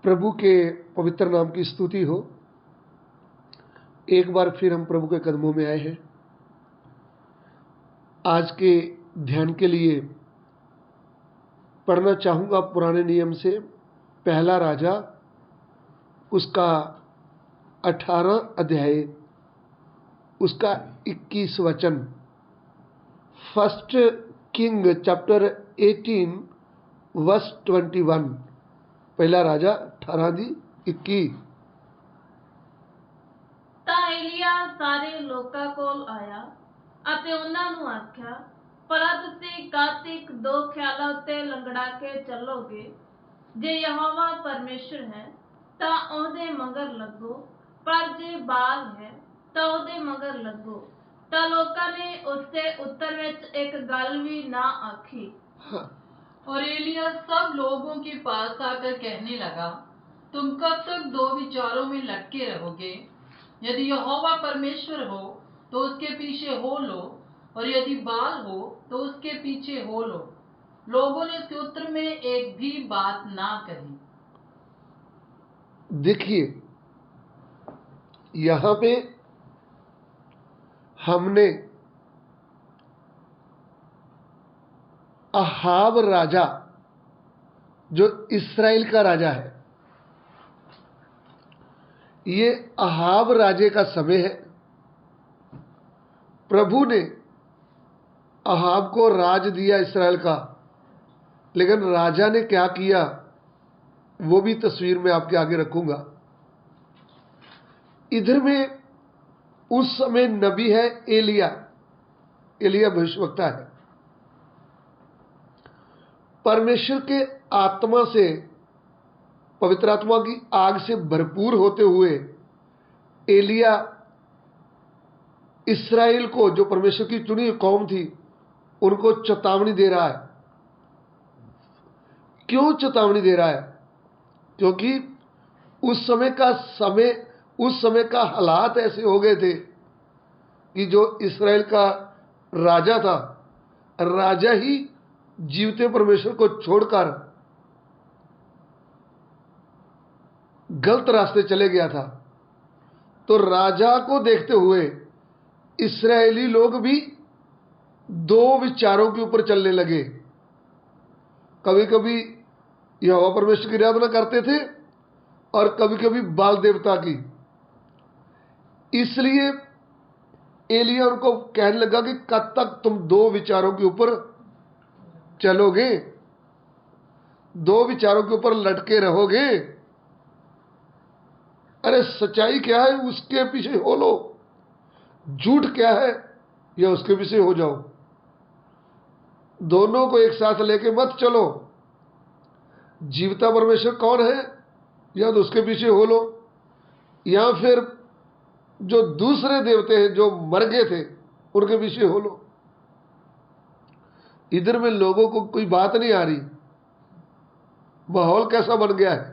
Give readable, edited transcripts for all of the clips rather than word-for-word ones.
प्रभु के पवित्र नाम की स्तुति हो। एक बार फिर हम प्रभु के कदमों में आए हैं। आज के ध्यान के लिए पढ़ना चाहूँगा पुराने नियम से पहला राजा उसका 18 अध्याय उसका 21 वचन। First king chapter 18 verse 21। पहला राजा 18:21। ਤਾਂ ਏਲੀਆ ਸਾਰੇ ਲੋਕਾਂ ਕੋਲ ਆਇਆ ਅਤੇ ਉਹਨਾਂ ਨੂੰ ਆਖਿਆ, ਭਲਾ ਤੁਸੀਂ ਕਦ ਤੱਕ ਦੋ ਖਿਆਲਾਂ ਉੱਤੇ ਲੰਗੜਾ ਕੇ ਚੱਲੋਗੇ? ਜੇ ਯਹੋਵਾ ਪਰਮੇਸ਼ਰ ਹੈ ਤਾਂ ਉਹਦੇ ਮਗਰ ਲੱਗੋ, ਪਰ ਜੇ ਬਾਲ ਹੈ ਤਾਂ ਉਹਦੇ ਮਗਰ ਲੱਗੋ। ਤਾਂ ਲੋਕਾਂ ਨੇ ਉਸਦੇ ਉੱਤਰ ਵਿੱਚ ਇੱਕ ਗੱਲ ਵੀ ਨਾ ਆਖੀ। और एलिया सब लोगों के पास आकर कहने लगा, तुम कब तक दो विचारों में लटके रहोगे? यदि यहोवा परमेश्वर हो तो उसके पीछे हो लो, और यदि बाल हो तो उसके पीछे हो लो। लोगों ने उसके उत्तर में एक भी बात ना कही। देखिए, यहां पे हमने अहाब राजा जो इस्राएल का राजा है, ये अहाब राजे का समय है। प्रभु ने अहाब को राज दिया इस्राएल का, लेकिन राजा ने क्या किया वो भी तस्वीर में आपके आगे रखूंगा। इधर में उस समय नबी है एलिया भविष्यवक्ता है। परमेश्वर के आत्मा से, पवित्र आत्मा की आग से भरपूर होते हुए एलिया इस्राएल को, जो परमेश्वर की चुनी हुई कौम थी, उनको चेतावनी दे रहा है। क्यों चेतावनी दे रहा है? क्योंकि उस समय का हालात ऐसे हो गए थे कि जो इस्राएल का राजा था, राजा ही जीवते परमेश्वर को छोड़कर गलत रास्ते चले गया था। तो राजा को देखते हुए इस्राएली लोग भी दो विचारों के ऊपर चलने लगे। कभी कभी यहोवा परमेश्वर की आराधना करते थे और कभी कभी बाल देवता की। इसलिए एलिया उनको कहने लगा कि कब तक तुम दो विचारों के ऊपर चलोगे, दो विचारों के ऊपर लटके रहोगे? अरे सच्चाई क्या है उसके पीछे हो लो, झूठ क्या है या उसके पीछे हो जाओ। दोनों को एक साथ लेके मत चलो। जीवता परमेश्वर कौन है या तो उसके पीछे हो लो, या फिर जो दूसरे देवते हैं जो मर गए थे उनके पीछे हो लो। इधर में लोगों को कोई बात नहीं आ रही। माहौल कैसा बन गया है,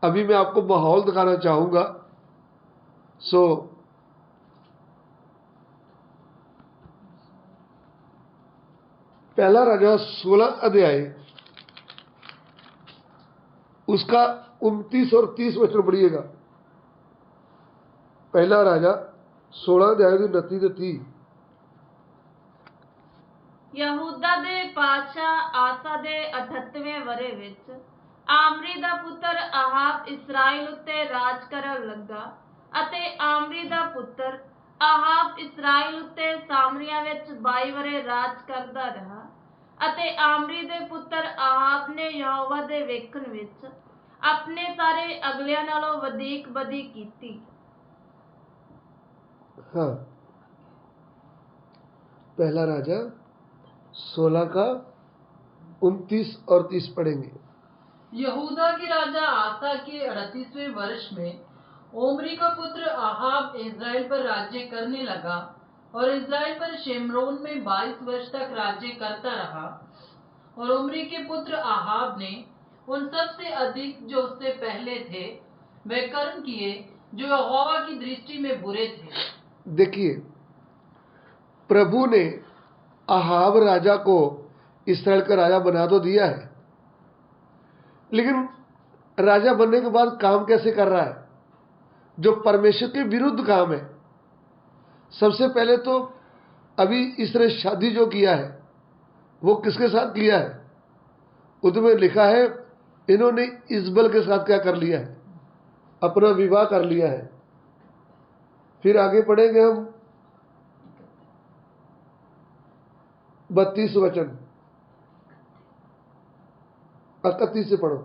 अभी मैं आपको माहौल दिखाना चाहूंगा। पहला राजा 16 अध्याय उसका 29 और 30 वचन पढ़िएगा। पहला राजा 16 अध्याय 29 ਤੇ 30। ਯਹੂਦਾ ਦੇ ਪਾਤਸ਼ਾਹ ਆਸਾ ਦੇ 38ਵੇਂ ਵਰੇ ਵਿੱਚ ਆਮਰੀ ਦਾ ਪੁੱਤਰ ਆਹਾਬ ਇਸਰਾਇਲ ਉੱਤੇ ਰਾਜ ਕਰਨ ਲੱਗਾ, ਅਤੇ ਆਮਰੀ ਦਾ ਪੁੱਤਰ ਆਹਾਬ ਇਸਰਾਇਲ ਉੱਤੇ ਸਾਮਰੀਆ ਵਿੱਚ 22 ਵਰੇ ਰਾਜ ਕਰਦਾ ਰਿਹਾ। ਅਤੇ ਆਮਰੀ ਦੇ ਪੁੱਤਰ ਆਹਾਬ ਨੇ ਯਹੋਵਾ ਦੇ ਵੇਖਣ ਵਿੱਚ ਆਪਣੇ ਸਾਰੇ ਅਗਲਿਆਂ ਨਾਲੋਂ ਵਧੇਕ ਬਦੀ ਕੀਤੀ। हाँ, पहला राजा 16 का 29 और 30 पढ़ेंगे। यहूदा के राजा आसा के 38वें वर्ष में ओमरी का पुत्र आहाब इज़राइल पर राज्य करने लगा, और इज़राइल पर शेमरोन में 22 वर्ष तक राज्य करता रहा। और ओमरी के पुत्र आहाब ने उन सबसे अधिक जो उससे पहले थे वे कर्म किए जो यहोवा की दृष्टि में बुरे थे। देखिए, प्रभु ने अहाब राजा को इस्राएल का राजा बना तो दिया है, लेकिन राजा बनने के बाद काम कैसे कर रहा है, जो परमेश्वर के विरुद्ध काम है। सबसे पहले तो अभी इसने शादी जो किया है वो किसके साथ किया है, उसमें लिखा है इन्होंने इजबल के साथ क्या कर लिया है, अपना विवाह कर लिया है। फिर आगे पढ़ेंगे हम 32 वचन, 31 से पढ़ो।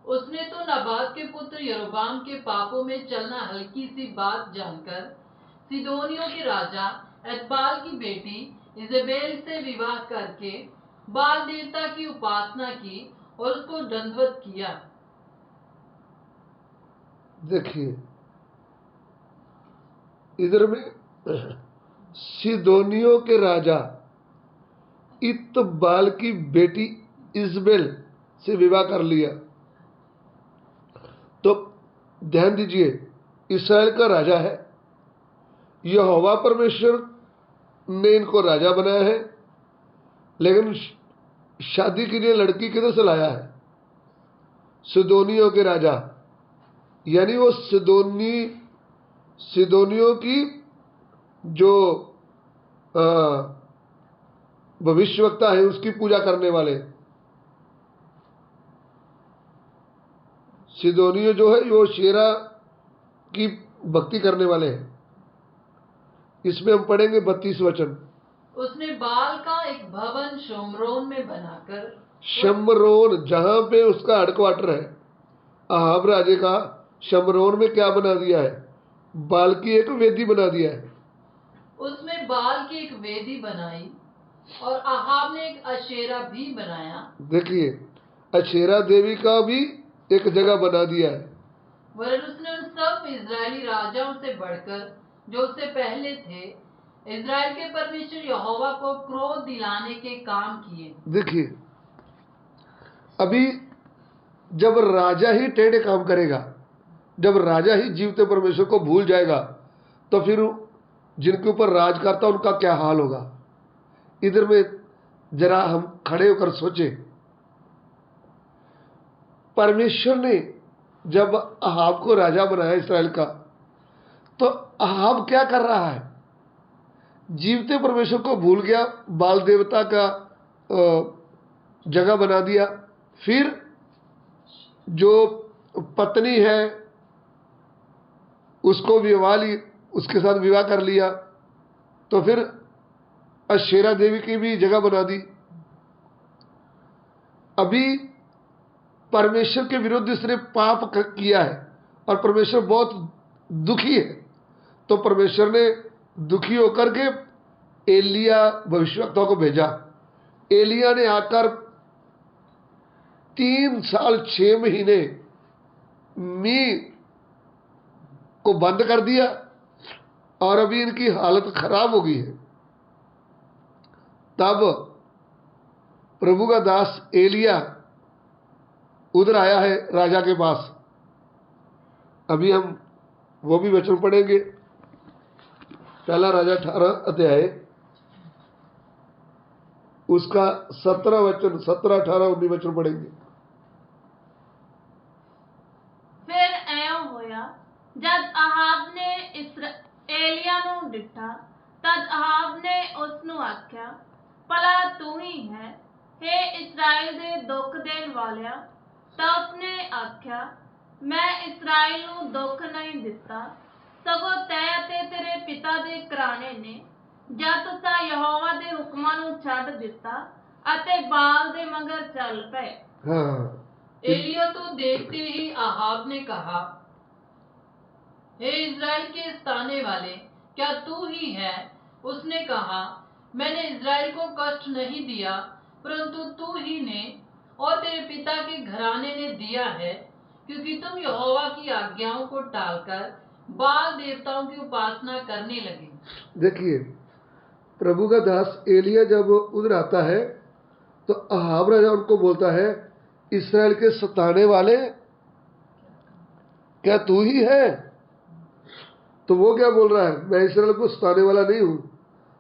उसने तो नबात के पुत्र यरोबाम के पापों में चलना हल्की सी बात जानकर सिदोनियों के राजा एतबाल की बेटी इजेबेल से विवाह करके बाल देवता की उपासना की और उसको दंडवत किया। देखिए इधर में सिदोनियों के राजा इतबाल की बेटी इजबेल से विवाह कर लिया। तो ध्यान दीजिए, इस्राएल का राजा है, यहोवा परमेश्वर ने इनको राजा बनाया है, लेकिन शादी के लिए लड़की किधर से लाया है, सिदोनियों के राजा, यानी वो सिदोनियों की जो भविष्यवक्ता है उसकी पूजा करने वाले सिदोनियों जो है वो शेरा की भक्ति करने वाले हैं। इसमें हम पढ़ेंगे 32 वचन। उसने बाल का एक भवन शमरोन में बनाकर, शमरोन जहां पे उसका हेडक्वार्टर है, अहाब राजे का, शमरोन में क्या बना दिया है, बाल की एक वेदी बना दिया है। उसमें बाल की एक वेदी बनाई और अहाब ने एक अशेरा भी बनाया। देखिए अशेरा देवी का भी एक जगह बना दिया है। वरन उसने उन सब इजरायली राजाओं से बढ़कर जो उससे पहले थे इजराइल के परमेश्वर यहोवा को क्रोध दिलाने के काम किए। देखिए अभी जब राजा ही टेढ़े काम करेगा, जब राजा ही जीवते परमेश्वर को भूल जाएगा, तो फिर जिनके ऊपर राज करता उनका क्या हाल होगा। इधर में जरा हम खड़े होकर सोचें, परमेश्वर ने जब अहाब को राजा बनाया इसराइल का, तो अहाब क्या कर रहा है, जीवते परमेश्वर को भूल गया, बाल देवता का जगह बना दिया। फिर जो पत्नी है उसको उसके साथ विवाह कर लिया, तो फिर अशेरा देवी की भी जगह बना दी। अभी परमेश्वर के विरुद्ध इसने पाप किया है और परमेश्वर बहुत दुखी है, तो परमेश्वर ने दुखी होकर के एलिया भविष्यवक्ता को भेजा। एलिया ने आकर 3 साल 6 महीने मींह को बंद कर दिया और अभी इनकी हालत खराब हो गई है। तब प्रभु का दास एलिया उधर आया है राजा के पास। अभी हम वो भी वचन पढ़ेंगे, पहला राजा 18 अध्याय उसका 17 वचन, 17, 18, 19 वचन पढ़ेंगे। फिर ऐं होया जद अहाब ने एलिया नू डिठा, तद अहाब ने उसनू आख्या, भला तू ही है, हे इस्राएल दे दुख देन वालिया। तां उसने आख्या, मैं इस्राएल नू दुख नहीं दिता, सगों तै अते तेरे पिता दे घराने ने जद तुसां यहोवा दे हुक्मां नू छड्ड दिता अते बाल दे मगर चल पए। हाँ, एलिया तो देखते ही अहाब ने कहा, हे इजराइल के सताने वाले, क्या तू ही है? उसने कहा, मैंने इजराइल को कष्ट नहीं दिया, परंतु तू ही ने और तेरे पिता के घराने ने दिया है, क्योंकि तुम यहोवा की आज्ञाओं को टालकर बाल देवताओं की उपासना करने लगे। देखिए प्रभु का दास एलिया जब उधर आता है तो अहाब राजा उनको बोलता है, इस्राएल के सताने वाले, क्या तू ही है? तो वो क्या बोल रहा है, मैं इस्राएल को सताने वाला नहीं हूं,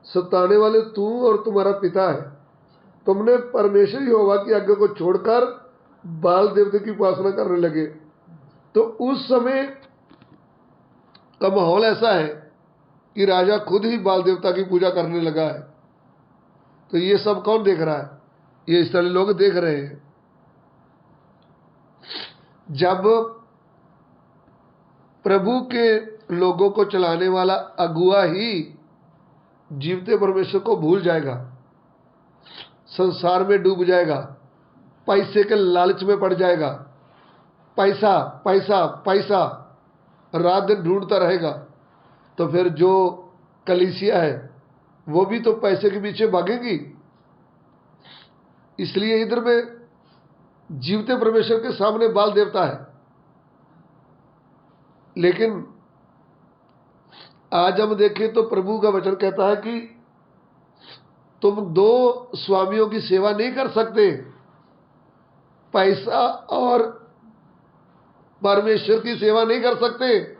सताने वाले तू और तुम्हारा पिता है। तुमने परमेश्वर यहोवा की आज्ञा को छोड़कर बाल देवते की उपासना करने लगे। तो उस समय का माहौल ऐसा है कि राजा खुद ही बाल देवता की पूजा करने लगा है। तो ये सब कौन देख रहा है? ये इस्राएली लोग देख रहे हैं। जब प्रभु के लोगों को चलाने वाला अगुआ ही जीवते परमेश्वर को भूल जाएगा, संसार में डूब जाएगा, पैसे के लालच में पड़ जाएगा, पैसा पैसा पैसा रात दिन ढूंढता रहेगा, तो फिर जो कलीसिया है वो भी तो पैसे के पीछे भागेगी। इसलिए इधर में जीवते परमेश्वर के सामने बाल देवता है। लेकिन आज हम देखें तो प्रभु का वचन कहता है कि तुम दो स्वामियों की सेवा नहीं कर सकते, पैसा और परमेश्वर की सेवा नहीं कर सकते।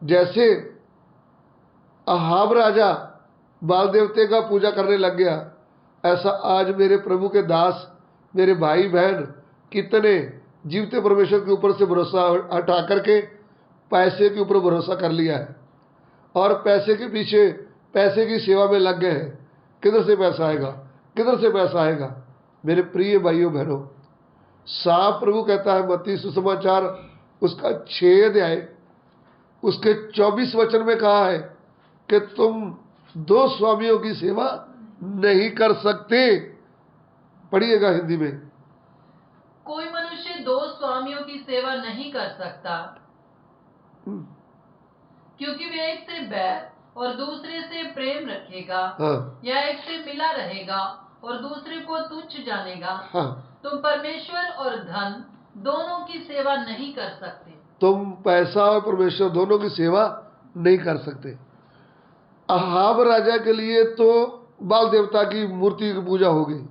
जैसे अहाब राजा बाल देवते का पूजा करने लग गया, ऐसा आज मेरे प्रभु के दास, मेरे भाई बहन कितने जीवते परमेश्वर के ऊपर से भरोसा हटा करके पैसे के ऊपर भरोसा कर लिया है और पैसे के पीछे पैसे की सेवा में लग गए हैं। किधर से पैसा आएगा, किधर से पैसा आएगा? मेरे प्रिय भाइयों बहनों, साफ प्रभु कहता है मत्ती सुसमाचार उसका 6 अध्याय उसके 24 वचन में कहा है कि तुम दो स्वामियों की सेवा नहीं कर सकते। पढ़िएगा हिंदी में। कोई मनुष्य दो स्वामियों की सेवा नहीं कर सकता, क्योंकि वे एक से बैर और दूसरे से प्रेम रखेगा, हाँ, या एक से मिला रहेगा और दूसरे को तुच्छ जानेगा। हाँ, तुम परमेश्वर और धन दोनों की सेवा नहीं कर सकते। तुम पैसा और परमेश्वर दोनों की सेवा नहीं कर सकते। अहाब राजा के लिए तो बाल देवता की मूर्ति की पूजा हो गई।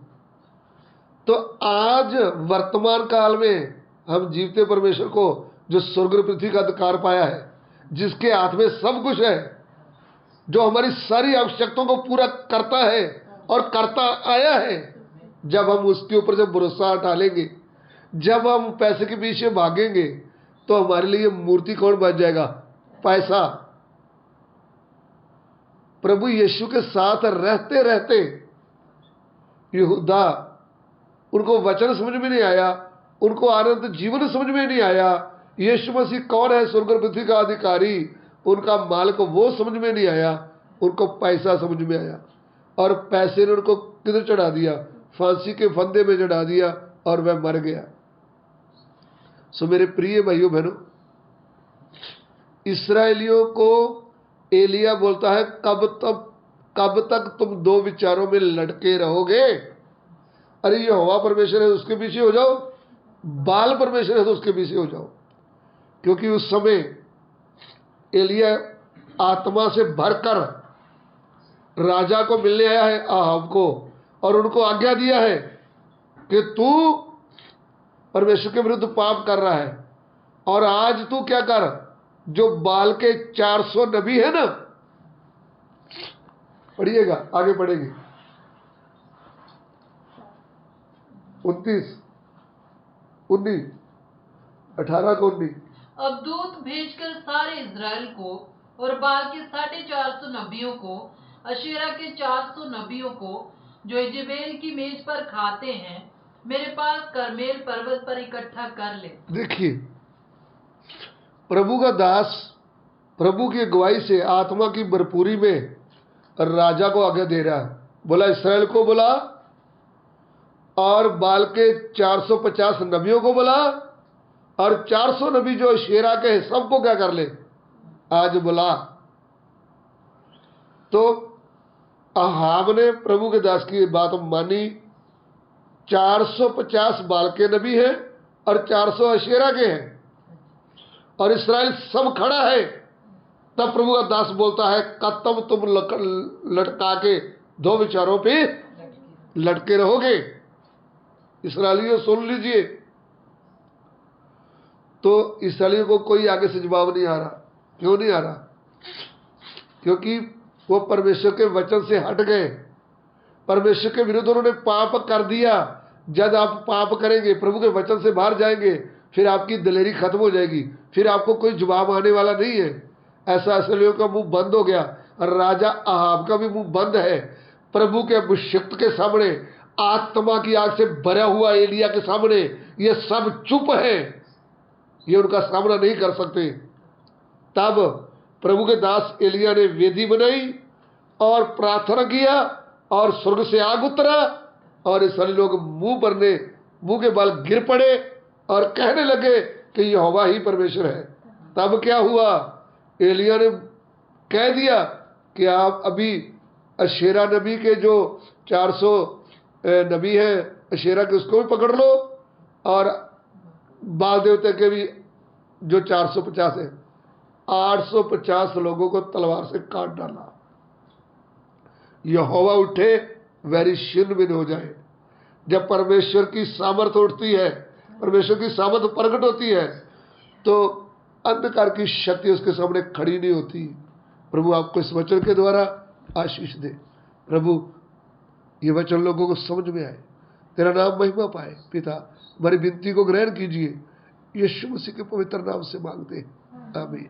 तो आज वर्तमान काल में हम जीवते परमेश्वर को, जो स्वर्ग और पृथ्वी का अधिकार पाया है, जिसके हाथ में सब कुछ है, जो हमारी सारी आवश्यकताओं को पूरा करता है और करता आया है, जब हम उसके ऊपर जब भरोसा डालेंगे, जब हम पैसे के पीछे भागेंगे, तो हमारे लिए मूर्ति कौन बन जाएगा? पैसा। प्रभु यीशु के साथ रहते रहते यहूदा, उनको वचन समझ में नहीं आया, उनको आनंद जीवन समझ में नहीं आया। यीशु मसीह कौन है, स्वर्ग और पृथ्वी का अधिकारी, उनका मालिक, वो समझ में नहीं आया। उनको पैसा समझ में आया और पैसे ने उनको किधर चढ़ा दिया? फांसी के फंदे में चढ़ा दिया और वह मर गया। सो मेरे प्रिय भाइयों बहनों, इस्राएलियों को एलिया बोलता है, कब तक तुम दो विचारों में लटके रहोगे? अरे ये यहोवा परमेश्वर है उसके पीछे हो जाओ, बाल परमेश्वर है तो उसके पीछे हो जाओ। क्योंकि उस समय एलिया आत्मा से भरकर राजा को मिलने आया है, अहाब को, और उनको आज्ञा दिया है कि तू परमेश्वर के विरुद्ध पाप कर रहा है। और आज तू क्या कर, जो बाल के 400 नबी है ना, पढ़िएगा, आगे पढ़ेंगे 29, 19, 18 को 19। अब दूत भेजकर सारे इज़राइल को और बाल के 450 नबियों को, अशेरा के 400 नबियों को, जो इजेबेल की मेज पर खाते हैं, मेरे पास करमेल पर्वत पर इकट्ठा कर ले। देखिए, प्रभु का दास प्रभु की अगुवाई से आत्मा की भरपूरी में राजा को आज्ञा दे रहा है। बोला इस्राएल को बोला और बाल के 450 नबियों को बोला, और 400 नबी जो शेरा के हैं सबको क्या कर ले, आज बुला। तो अहाब ने प्रभु के दास की बात मानी। 450 बाल के नबी हैं और 400 अशेरा के हैं, और इस्राएल सब खड़ा है। तब प्रभु का दास बोलता है, कतम तुम लटका के दो विचारों पे लटके रहोगे। इसराइलियों सुन लीजिए। तो इसराइलियों को कोई आगे से जवाब नहीं आ रहा। क्यों नहीं आ रहा? क्योंकि वो परमेश्वर के वचन से हट गए, परमेश्वर के विरुद्ध उन्होंने पाप कर दिया। जब आप पाप करेंगे, प्रभु के वचन से बाहर जाएंगे, फिर आपकी दिलेरी खत्म हो जाएगी, फिर आपको कोई जवाब आने वाला नहीं है। ऐसा इसराइलियों का मुंह बंद हो गया और राजा अहाब का भी मुंह बंद है। प्रभु के अभिषिक्त के सामने, आत्मा की आग से भरा हुआ एलिया के सामने ये सब चुप है, ये उनका सामना नहीं कर सकते। तब प्रभु के दास एलिया ने वेदी बनाई और प्रार्थना किया और स्वर्ग से आग उतरा और इसराइली लोग मुंह के बल गिर पड़े और कहने लगे कि यहोवा ही परमेश्वर है। तब क्या हुआ, एलिया ने कह दिया कि आप अभी अशेरा नबी के जो 400 नबी हैं अशेरा के, उसको भी पकड़ लो और बाल देवता के भी जो 450 है, 850 लोगों को तलवार से काट डाला। यहोवा उठे वैरी छिन्न भिन्न हो जाए। जब परमेश्वर की सामर्थ उठती है, परमेश्वर की सामर्थ प्रकट होती है, तो अंधकार की शक्ति उसके सामने खड़ी नहीं होती। प्रभु आपको इस वचन के द्वारा आशीष दे। प्रभु ये वचन लोगों को समझ में आए, तेरा नाम महिमा पाए। पिता हमारी विनती को ग्रहण कीजिए, यीशु मसीह के पवित्र नाम से मांगते हैं, आमीन।